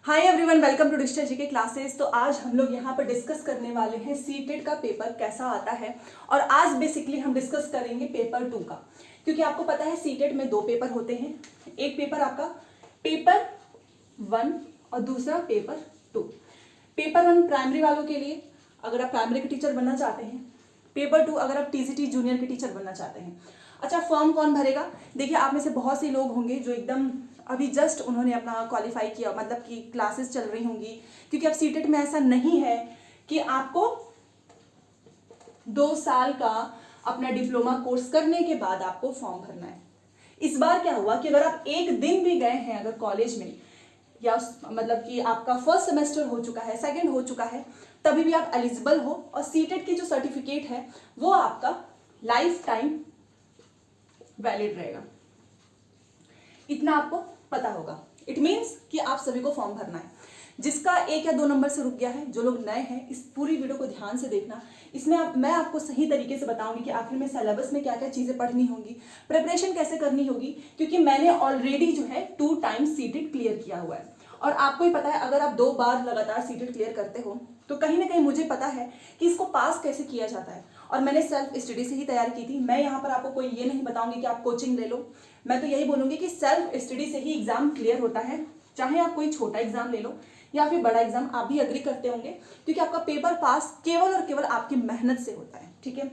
Hi everyone, welcome to digital GK classes. तो आज हम लोग यहाँ पर डिस्कस करने वाले हैं सीटेट का पेपर कैसा आता है। और आज बेसिकली हम डिस्कस करेंगे पेपर 2 का, क्योंकि आपको पता है सीटेट में 2 पेपर होते हैं। एक पेपर आपका पेपर 1 और दूसरा पेपर 2। पेपर 1 प्राइमरी वालों के लिए, अगर आप प्राइमरी के टीचर बनना चाहते हैं। पेपर 2 अगर आप टीजीटी जूनियर के टीचर बनना चाहते हैं। अच्छा, फॉर्म कौन भरेगा? देखिए, आप में से बहुत से लोग होंगे जो एकदम अभी जस्ट उन्होंने अपना क्वालिफाई किया, मतलब कि क्लासेस चल रही होंगी, क्योंकि अब सीटेट में ऐसा नहीं है कि आपको 2 साल का अपना डिप्लोमा कोर्स करने के बाद आपको फॉर्म भरना है। इस बार क्या हुआ कि अगर आप एक दिन भी गए हैं अगर कॉलेज में, या मतलब कि आपका फर्स्ट सेमेस्टर हो चुका है, सेकंड हो चुका है, तभी भी आप एलिजिबल हो। और सीटेट की जो सर्टिफिकेट है वो आपका लाइफ टाइम वैलिड रहेगा, इतना आपको पता होगा। इट मीन्स कि आप सभी को फॉर्म भरना है। जिसका 1 या 2 नंबर से रुक गया है, जो लोग नए हैं, इस पूरी वीडियो को ध्यान से देखना। इसमें मैं आपको सही तरीके से बताऊंगी कि आखिर में सिलेबस में क्या क्या चीजें पढ़नी होंगी, प्रिपरेशन कैसे करनी होगी, क्योंकि मैंने ऑलरेडी जो है 2 टाइम्स सीटेट क्लियर किया हुआ है। और आपको ही पता है, अगर आप 2 बार लगातार सीटेट क्लियर करते हो तो कहीं ना कहीं मुझे पता है कि इसको पास कैसे किया जाता है। और मैंने सेल्फ स्टडी से ही तैयार की थी। मैं यहाँ पर आपको कोई ये नहीं बताऊंगी कि आप कोचिंग ले लो। मैं तो यही बोलूंगी कि सेल्फ स्टडी से ही एग्जाम क्लियर होता है। चाहे आप कोई छोटा एग्जाम ले लो या फिर बड़ा एग्जाम, आप भी अग्री करते होंगे, क्योंकि आपका पेपर पास केवल और केवल आपकी मेहनत से होता है। ठीक है,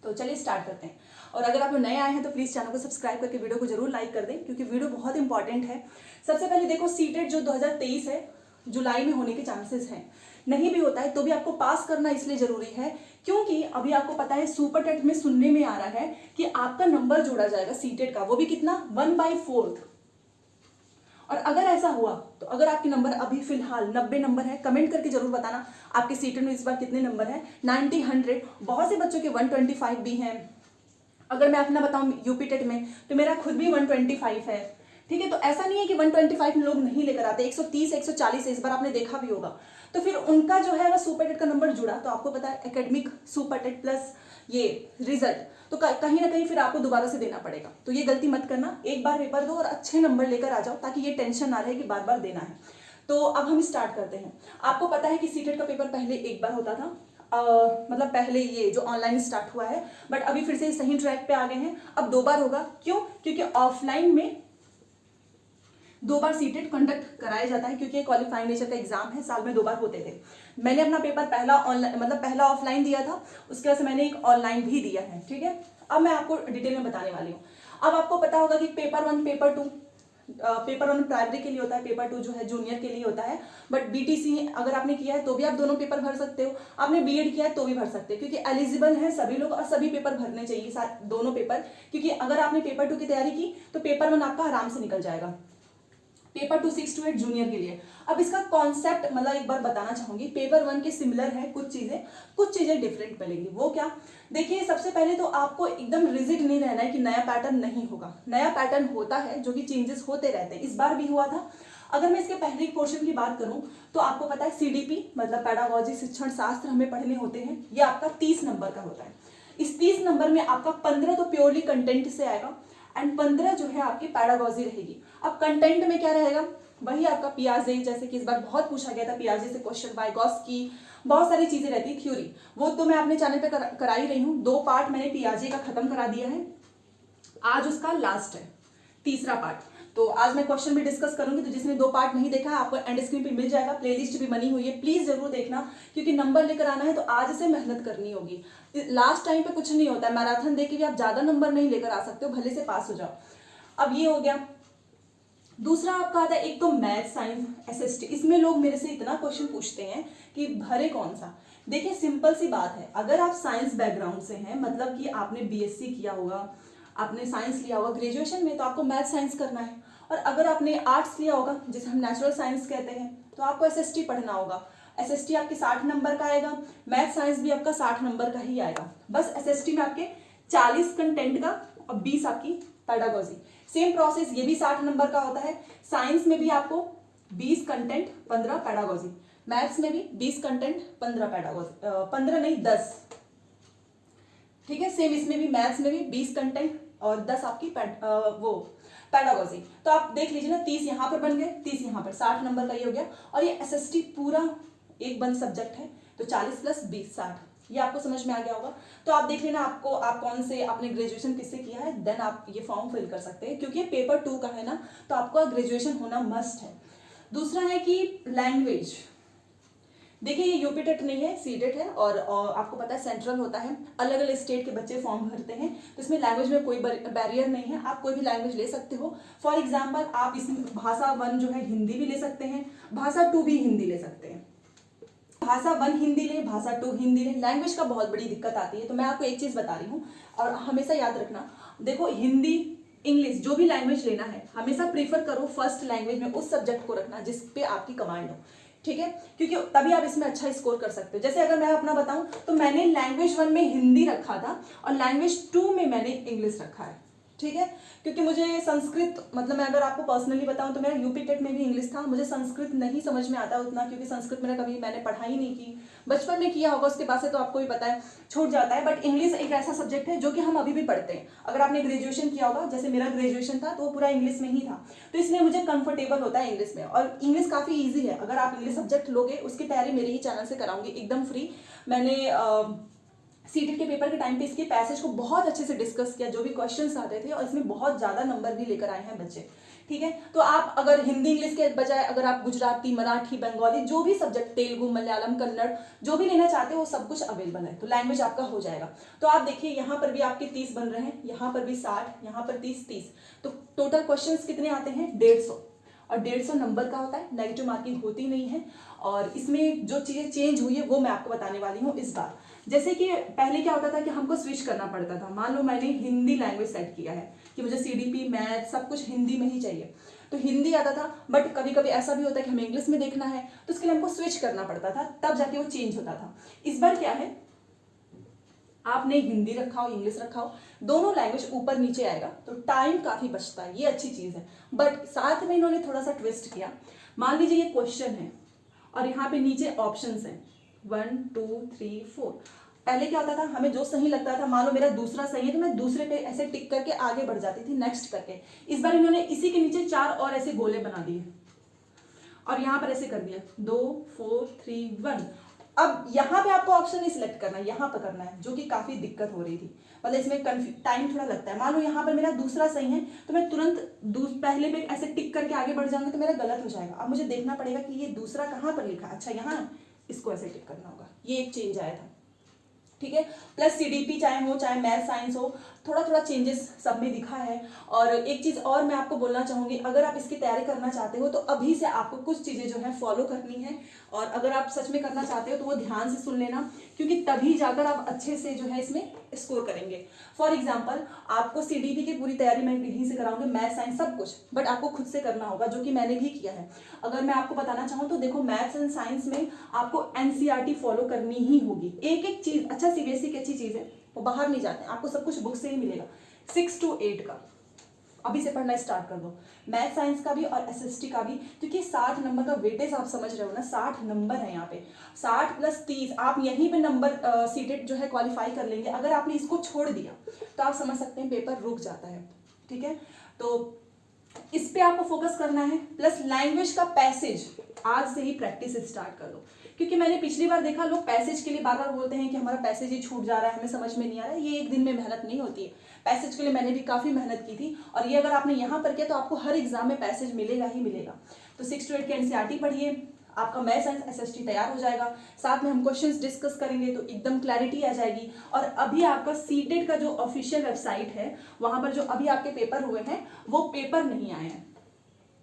तो चलिए स्टार्ट करते हैं। और अगर आप लोग नए आए हैं तो प्लीज चैनल को सब्सक्राइब करके वीडियो को जरूर लाइक कर दें, क्योंकि वीडियो बहुत इंपॉर्टेंट है। सबसे पहले देखो, सीटेट जो 2023 है, जुलाई में होने के चांसेस हैं। नहीं भी होता है तो भी आपको पास करना इसलिए जरूरी है क्योंकि अभी आपको पता है सुपर टेट में सुनने में आ रहा है कि आपका नंबर जोड़ा जाएगा सीटेट का, वो भी कितना, 1/4। और अगर ऐसा हुआ तो अगर आपके नंबर अभी फिलहाल 90 नंबर है, कमेंट करके जरूर बताना आपके सीटेट में इस बार कितने नंबर है। 90, 100, बहुत से बच्चों के 125 भी हैं। अगर मैं अपना बताऊं यूपी टेट में तो मेरा खुद भी 125 है। ठीक है, तो ऐसा नहीं है कि 125 लोग नहीं लेकर आते, 130, 140 इस बार आपने देखा भी होगा। तो फिर उनका जो है वह सुपर टेट का नंबर जुड़ा, तो आपको पता है एकेडमिक सुपर टेट प्लस ये रिजल्ट, तो कहीं ना कहीं फिर आपको दोबारा से देना पड़ेगा। तो ये गलती मत करना, एक बार पेपर दो और अच्छे नंबर लेकर आ जाओ, ताकि ये टेंशन ना रहे कि बार बार देना है। तो अब हम स्टार्ट करते हैं। आपको पता है कि सीटेट का पेपर पहले एक बार होता था, मतलब पहले ये जो ऑनलाइन स्टार्ट हुआ है, बट अभी फिर से सही ट्रैक पे आ गए हैं। अब 2 बार होगा, क्यों? क्योंकि ऑफलाइन में 2 बार सीटेट कंडक्ट कराया जाता है, क्योंकि क्वालिफाइंग नेचर का एग्जाम है, साल में 2 बार होते थे। मैंने अपना पेपर पहला ऑनलाइन, मतलब पहला ऑफलाइन दिया था, उसके बाद से मैंने एक ऑनलाइन भी दिया है। ठीक है, अब मैं आपको डिटेल में बताने वाली हूँ। अब आपको पता होगा कि पेपर 1, पेपर 2, पेपर 1 प्राइमरी के लिए होता है, पेपर 2 जो है जूनियर के लिए होता है। बट बीटीसी अगर आपने किया है तो भी आप दोनों पेपर भर सकते हो, आपने बीएड किया है तो भी भर सकते हो, क्योंकि एलिजिबल हैं सभी लोग और सभी पेपर भरने चाहिए, दोनों पेपर। क्योंकि अगर आपने पेपर 2 की तैयारी की तो पेपर 1 आपका आराम से निकल जाएगा। पेपर 2 6 to 8 जूनियर के लिए। अब इसका कॉन्सेप्ट मतलब एक बार बताना चाहूंगी। पेपर 1 के सिमिलर है कुछ चीजें डिफरेंट मिलेंगी। वो क्या? देखिए, सबसे पहले तो आपको एकदम रिजिड नहीं रहना है कि नया पैटर्न नहीं होगा। नया पैटर्न होता है, जो कि चेंजेस होते रहते हैं, इस बार भी हुआ था। अगर मैं इसके पहले पोर्शन की बात करूं तो आपको पता है सीडीपी मतलब पेडागोजी, शिक्षण शास्त्र हमें पढ़ने होते हैं। ये आपका 30 नंबर का होता है। इस 30 नंबर में आपका 15 तो प्योरली कंटेंट से आएगा एंड 15 जो है आपकी पैडागोजी रहेगी। अब कंटेंट में क्या रहेगा? वही आपका पियाजे, जैसे कि इस बार बहुत पूछा गया था पियाजे से क्वेश्चन, वाइगॉस्की, बहुत सारी चीजें रहती है थ्योरी, वो तो मैं अपने चैनल पे करा ही रही हूँ। 2 पार्ट मैंने पियाजे का खत्म करा दिया है, आज उसका लास्ट है, तीसरा पार्ट। तो आज मैं क्वेश्चन भी डिस्कस करूंगी, तो जिसने 2 पार्ट नहीं देखा है आपको एंड स्क्रीन पे मिल जाएगा, प्लेलिस्ट भी बनी हुई है, प्लीज जरूर देखना, क्योंकि नंबर लेकर आना है तो आज से मेहनत करनी होगी। लास्ट टाइम पे कुछ नहीं होता है, मैराथन देके भी आप ज्यादा नंबर नहीं लेकर आ सकते हो, भले से पास हो जाओ। अब ये हो गया। दूसरा आपका आता है एक तो मैथ, साइंस, एसएसटी। इसमें लोग मेरे से इतना क्वेश्चन पूछते हैं कि भरे कौन सा। देखिए, सिंपल सी बात है, अगर आप साइंस बैकग्राउंड से हैं, मतलब कि आपने बीएससी किया होगा, आपने साइंस लिया होगा ग्रेजुएशन में, तो आपको मैथ साइंस करना है। और अगर आपने आर्ट्स लिया होगा, जिसे हम नेचुरल साइंस कहते हैं, तो आपको एसएसटी पढ़ना होगा। एसएसटी आपके 60 नंबर का आएगा, मैथ साइंस भी आपका 60 नंबर का ही आएगा। बस एसएसटी में आपके 40 कंटेंट का और 20 आपकी पेडागोजी। सेम प्रोसेस, ये भी 60 नंबर का होता है। साइंस में भी आपको 20 कंटेंट, 15 पेडागोजी। मैथ्स में भी 20 कंटेंट, 15 पेडागोजी, 15 नहीं 10। ठीक है, सेम इसमें भी मैथ्स में भी 20 कंटेंट और 10 आपकी वो पैडागोजी। तो आप देख लीजिए ना, 30 यहाँ पर बन गए, 30 यहाँ पर, 60 नंबर का ये हो गया। और ये एसएसटी पूरा एक बंद सब्जेक्ट है, तो 40 + 20 60, ये आपको समझ में आ गया होगा। तो आप देख लेना आपको, आप कौन से आपने ग्रेजुएशन किससे किया है, देन आप ये फॉर्म फिल कर सकते हैं, क्योंकि पेपर 2 का है ना, तो आपका ग्रेजुएशन होना मस्ट है। दूसरा है कि लैंग्वेज, देखिए ये यूपी टेट नहीं है, सी टेट है, और आपको पता है सेंट्रल होता है, अलग अलग स्टेट के बच्चे फॉर्म भरते हैं, तो इसमें लैंग्वेज में कोई बैरियर नहीं है, आप कोई भी लैंग्वेज ले सकते हो। फॉर एग्जाम्पल आप इसमें भाषा 1 जो है हिंदी भी ले सकते हैं, भाषा 2 भी हिंदी ले सकते हैं। भाषा 1 हिंदी ले, भाषा 2 हिंदी ले, लैंग्वेज का बहुत बड़ी दिक्कत आती है। तो मैं आपको एक चीज़ बता रही हूँ, और हमेशा याद रखना, देखो हिंदी इंग्लिश जो भी लैंग्वेज लेना है, हमेशा प्रीफर करो फर्स्ट लैंग्वेज में उस सब्जेक्ट को रखना जिस पे आपकी कमांड हो, ठीक है, क्योंकि तभी आप इसमें अच्छा स्कोर कर सकते हो। जैसे अगर मैं अपना बताऊं तो मैंने लैंग्वेज 1 में हिंदी रखा था और लैंग्वेज 2 में मैंने इंग्लिश रखा है, ठीक है, क्योंकि मुझे संस्कृत, मतलब मैं अगर आपको पर्सनली बताऊं तो मेरा यूपी टेट में भी इंग्लिश था, मुझे संस्कृत नहीं समझ में आता उतना, क्योंकि संस्कृत मेरा कभी मैंने पढ़ाई नहीं की, बचपन में किया होगा, उसके बाद से तो आपको भी पता है छूट जाता है। बट इंग्लिश एक ऐसा सब्जेक्ट है जो कि हम अभी भी पढ़ते हैं। अगर आपने ग्रेजुएशन किया होगा, जैसे मेरा ग्रेजुएशन था तो वो पूरा इंग्लिश में ही था, तो इसलिए मुझे कंफर्टेबल होता है इंग्लिश में, और इंग्लिश काफ़ी ईजी है। अगर आप इंग्लिश सब्जेक्ट लोगे, उसकी तैयारी मेरे ही चैनल से कराऊंगी एकदम फ्री। मैंने सीटेट के पेपर के टाइम पे इसके पैसेज को बहुत अच्छे से डिस्कस किया, जो भी क्वेश्चंस आते थे, और इसमें बहुत ज़्यादा नंबर भी लेकर आए हैं बच्चे, ठीक है। तो आप अगर हिंदी इंग्लिश के बजाय अगर आप गुजराती, मराठी, बंगाली, जो भी सब्जेक्ट, तेलुगु, मलयालम, कन्नड़, जो भी लेना चाहते हो वो सब कुछ अवेलेबल है, तो लैंग्वेज आपका हो जाएगा। तो आप देखिए यहाँ पर भी आपके 30 बन रहे हैं, यहाँ पर भी 60, यहाँ पर 30, तो टोटल क्वेश्चन कितने आते हैं, 150, और 150 नंबर का होता है, नेगेटिव मार्किंग होती नहीं है। और इसमें जो चीज़ें चेंज हुई है वो मैं आपको बताने वाली हूँ इस बार। जैसे कि पहले क्या होता था कि हमको स्विच करना पड़ता था, मान लो मैंने हिंदी लैंग्वेज सेट किया है कि मुझे सीडीपी, मैथ सब कुछ हिंदी में ही चाहिए, तो हिंदी आता था। बट कभी कभी ऐसा भी होता है कि हमें इंग्लिश में देखना है, तो उसके लिए हमको स्विच करना पड़ता था, तब जाके वो चेंज होता था। इस बार क्या है, आपने हिंदी रखा हो, इंग्लिश रखा हो, दोनों लैंग्वेज ऊपर नीचे आएगा, तो टाइम काफ़ी बचता है, ये अच्छी चीज़ है। बट साथ में इन्होंने थोड़ा सा ट्विस्ट किया। मान लीजिए ये क्वेश्चन है और यहाँ पे नीचे ऑप्शंस हैं 1 2 3 4। पहले क्या होता था, हमें जो सही लगता था, मान लो मेरा दूसरा सही है तो मैं दूसरे पे ऐसे टिक करके आगे बढ़ जाती थी नेक्स्ट करके। इस बार इन्होंने इसी के नीचे 4 और ऐसे गोले बना दिए और यहाँ पर ऐसे कर दिया 2 4 3 1। अब यहाँ पे आपको ऑप्शन नहीं सिलेक्ट करना है, यहाँ पर करना है, जो कि काफ़ी दिक्कत हो रही थी, मतलब इसमें टाइम थोड़ा लगता है। मान लो यहाँ पर मेरा दूसरा सही है तो मैं तुरंत पहले पे ऐसे टिक करके आगे बढ़ जाऊंगी तो मेरा गलत हो जाएगा। अब मुझे देखना पड़ेगा कि ये दूसरा कहाँ पर लिखा है, अच्छा यहाँ, इसको ऐसे टिक करना होगा। ये एक चेंज आया था, ठीक है। प्लस सीडीपी चाहे हो, चाहे मैथ साइंस हो, थोड़ा थोड़ा चेंजेस सब में दिखा है। और एक चीज़ और मैं आपको बोलना चाहूँगी, अगर आप इसकी तैयारी करना चाहते हो तो अभी से आपको कुछ चीज़ें जो है फॉलो करनी है, और अगर आप सच में करना चाहते हो तो वो ध्यान से सुन लेना, क्योंकि तभी जाकर आप अच्छे से जो है इसमें स्कोर करेंगे। फॉर एग्जाम्पल आपको सीडीपी की पूरी तैयारी मैं यहीं से कराऊंगी, मैथ साइंस सब कुछ, बट आपको खुद से करना होगा, जो कि मैंने भी किया है। अगर मैं आपको बताना चाहूँ तो देखो, मैथ्स एंड साइंस में आपको एनसीईआरटी फॉलो करनी ही होगी। एक एक चीज़, अच्छा सीबीएसई की अच्छी चीज़ है, वो बाहर नहीं जाते हैं, आपको सब कुछ बुक से ही मिलेगा। 6 to 8 का अभी से पढ़ना स्टार्ट कर दो, मैथ साइंस का भी और एसएसटी का भी, क्योंकि 60 नंबर का वेटेज आप समझ रहे हो ना, 60 नंबर है यहाँ पे, 60 + 30, आप यहीं पे नंबर सीटेट जो है क्वालिफाई कर लेंगे। अगर आपने इसको छोड़ दिया तो आप समझ सकते हैं पेपर रुक जाता है, ठीक है। तो इस पे आपको फोकस करना है। प्लस लैंग्वेज का पैसेज आज से ही प्रैक्टिस स्टार्ट कर दो, क्योंकि मैंने पिछली बार देखा लोग पैसेज के लिए बार बार बोलते हैं कि हमारा पैसेज ही छूट जा रहा है, हमें समझ में नहीं आ रहा है। ये एक दिन में मेहनत नहीं होती है, पैसेज के लिए मैंने भी काफ़ी मेहनत की थी, और ये अगर आपने यहाँ पर किया तो आपको हर एग्जाम में पैसेज मिलेगा ही मिलेगा। तो 6 to 8 की एनसीईआरटी पढ़िए, आपका मैथ साइंस एसएसटी तैयार हो जाएगा। साथ में हम क्वेश्चंस डिस्कस करेंगे तो एकदम क्लैरिटी आ जाएगी। और अभी आपका सीटेट का जो ऑफिशियल वेबसाइट है, वहाँ पर जो अभी आपके पेपर हुए हैं वो पेपर नहीं आए हैं।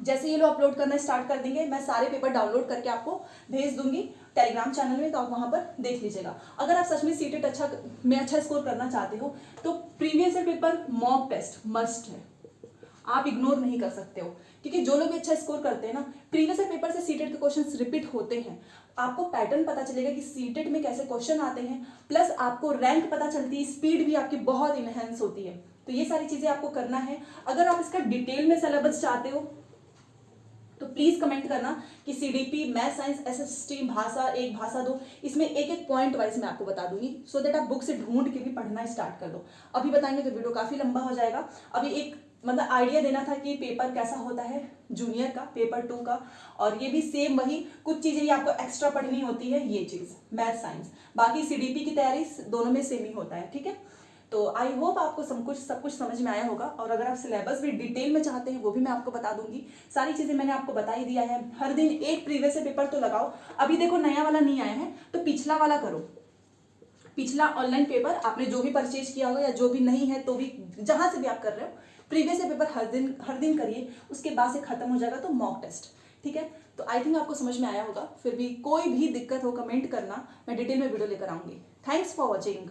जैसे ये लोग अपलोड करना स्टार्ट कर देंगे, मैं सारे पेपर डाउनलोड करके आपको भेज दूंगी टेलीग्राम चैनल में, तो आप वहाँ पर देख लीजिएगा। अगर आप सच में सीटेट अच्छा स्कोर करना चाहते हो तो previous year paper mock test must है, आप इग्नोर नहीं कर सकते हो, क्योंकि जो लोग भी अच्छा स्कोर करते हैं ना, प्रीवियस ईयर पेपर से सीटेट के क्वेश्चंस रिपीट होते हैं। आपको पैटर्न पता चलेगा कि सीटेट में कैसे क्वेश्चन आते हैं, प्लस आपको रैंक पता चलती है, स्पीड भी आपकी बहुत इनहेंस होती है। तो ये सारी चीज़ें आपको करना है। अगर आप इसका डिटेल में सिलेबस चाहते हो तो प्लीज कमेंट करना कि सीडीपी, मैथ, साइंस, एसएसटी, भाषा एक, भाषा दो, इसमें एक एक पॉइंट वाइज मैं आपको बता दूंगी, सो दैट आप बुक से ढूंढ के भी पढ़ना स्टार्ट कर दो। अभी बताएंगे तो वीडियो काफी लंबा हो जाएगा। अभी एक मतलब आइडिया देना था कि पेपर कैसा होता है जूनियर का, पेपर 2 का, और ये भी सेम वही कुछ चीजें ये आपको एक्स्ट्रा पढ़नी होती है, ये चीज मैथ साइंस, बाकी सीडीपी की तैयारी दोनों में सेम ही होता है, ठीक है। तो आई होप आपको सब कुछ समझ में आया होगा, और अगर आप सिलेबस भी डिटेल में चाहते हैं वो भी मैं आपको बता दूंगी। सारी चीजें मैंने आपको बता ही दिया है। हर दिन एक प्रीवियस पेपर तो लगाओ। अभी देखो नया वाला नहीं आया है तो पिछला वाला करो, पिछला ऑनलाइन पेपर आपने जो भी परचेज किया होगा या जो भी नहीं है तो भी जहां से भी आप कर रहे हो, प्रीवियस पेपर हर दिन करिए, उसके बाद से खत्म हो जाएगा तो मॉक टेस्ट, ठीक है। तो आई थिंक आपको समझ में आया होगा। फिर भी कोई भी दिक्कत हो कमेंट करना, मैं डिटेल में वीडियो लेकर आऊंगी। Thanks for watching.